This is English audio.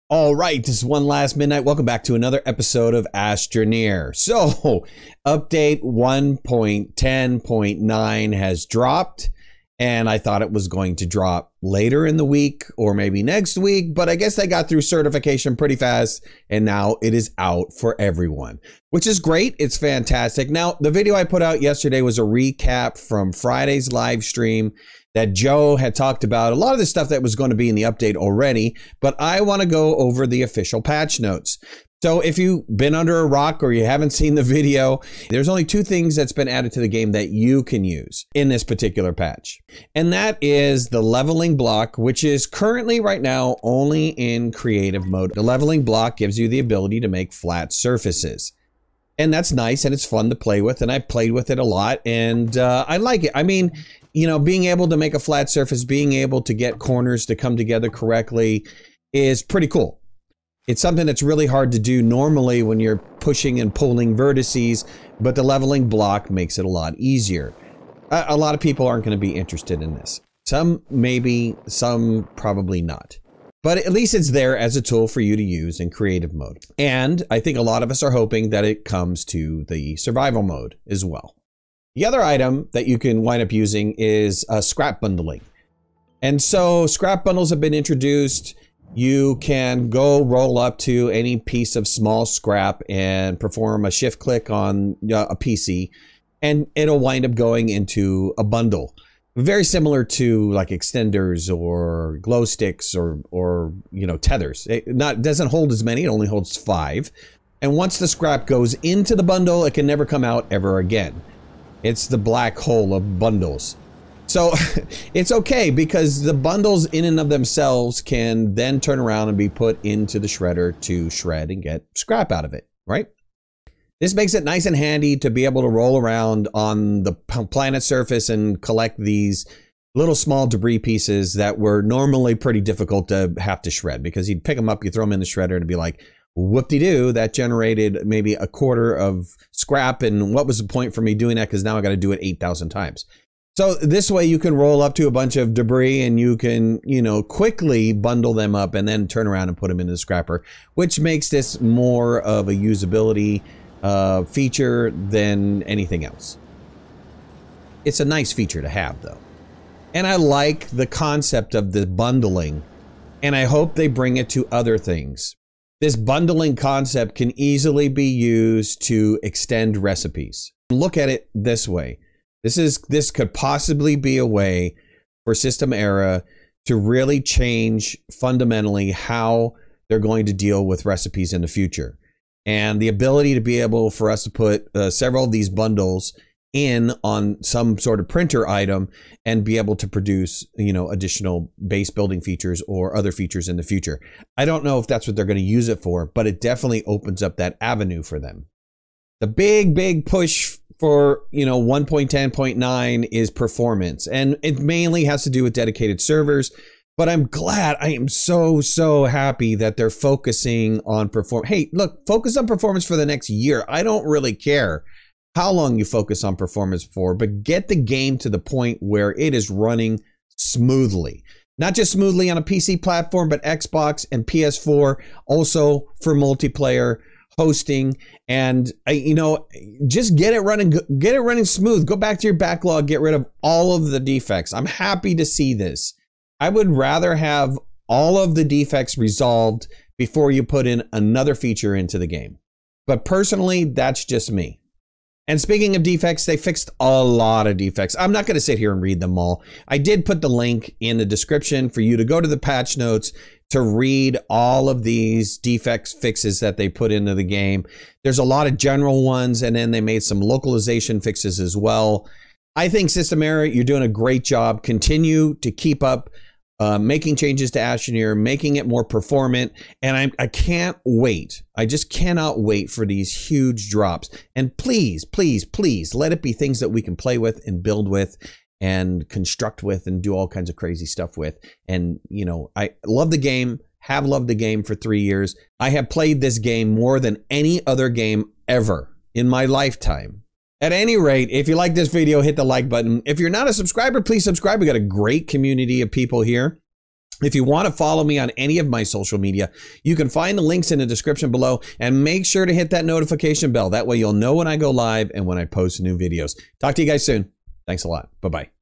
All right, this is One Last Midnight. Welcome back to another episode of Astroneer. So, update 1.10.9 has dropped, and I thought it was going to drop later in the week or maybe next week, but I guess they got through certification pretty fast, and now it is out for everyone, which is great. It's fantastic. Now, the video I put out yesterday was a recap from Friday's live stream that Joe had talked about a lot of the stuff that was going to be in the update already, but I want to go over the official patch notes. So if you've been under a rock or you haven't seen the video, there's only two things that's been added to the game that you can use in this particular patch. And that is the leveling block, which is currently right now only in creative mode. The leveling block gives you the ability to make flat surfaces. And that's nice and it's fun to play with, and I played with it a lot, and I like it. I mean, you know, being able to make a flat surface, being able to get corners to come together correctly is pretty cool. It's something that's really hard to do normally when you're pushing and pulling vertices, but the leveling block makes it a lot easier. A lot of people aren't going to be interested in this. Some maybe, some probably not. But at least it's there as a tool for you to use in creative mode. And I think a lot of us are hoping that it comes to the survival mode as well. The other item that you can wind up using is scrap bundling. And so scrap bundles have been introduced. You can go roll up to any piece of small scrap and perform a shift click on a PC, and it'll wind up going into a bundle. Very similar to like extenders or glow sticks or you know, tethers. It doesn't hold as many, it only holds 5. And once the scrap goes into the bundle, it can never come out ever again. It's the black hole of bundles. So it's okay because the bundles in and of themselves can then turn around and be put into the shredder to shred and get scrap out of it, right? This makes it nice and handy to be able to roll around on the planet surface and collect these little small debris pieces that were normally pretty difficult to have to shred, because you'd pick them up, you throw them in the shredder, and it'd be like, whoop-de-doo, that generated maybe a quarter of scrap, and what was the point for me doing that, because now I got to do it 8,000 times. So this way you can roll up to a bunch of debris and you can, you know, quickly bundle them up and then turn around and put them into the scrapper, which makes this more of a usability feature than anything else. It's a nice feature to have though. And I like the concept of the bundling, and I hope they bring it to other things. This bundling concept can easily be used to extend recipes. Look at it this way. This could possibly be a way for System Era to really change fundamentally how they're going to deal with recipes in the future. And the ability to be able for us to put several of these bundles in on some sort of printer item and be able to produce, you know, additional base building features or other features in the future. I don't know if that's what they're going to use it for, but it definitely opens up that avenue for them. The big push for, you know, 1.10.9 is performance, and it mainly has to do with dedicated servers. But I'm glad, I am so happy that they're focusing on performance. Hey, look, focus on performance for the next year. I don't really care how long you focus on performance for, but get the game to the point where it is running smoothly. Not just smoothly on a PC platform, but Xbox and PS4, also for multiplayer, hosting, and you know, just get it running smooth. Go back to your backlog, get rid of all of the defects. I'm happy to see this. I would rather have all of the defects resolved before you put in another feature into the game. But personally, that's just me. And speaking of defects, they fixed a lot of defects. I'm not going to sit here and read them all. I did put the link in the description for you to go to the patch notes to read all of these defects fixes that they put into the game. There's a lot of general ones, and then they made some localization fixes as well. I think System Era, you're doing a great job. Continue to keep up making changes to Astroneer, making it more performant, and I can't wait. I just cannot wait for these huge drops. And please let it be things that we can play with and build with and construct with and do all kinds of crazy stuff with. And you know, I love the game, have loved the game for 3 years. I have played this game more than any other game ever in my lifetime. At any rate, if you like this video, hit the like button. If you're not a subscriber, please subscribe. We got a great community of people here. If you want to follow me on any of my social media, you can find the links in the description below, and make sure to hit that notification bell. That way you'll know when I go live and when I post new videos. Talk to you guys soon. Thanks a lot. Bye-bye.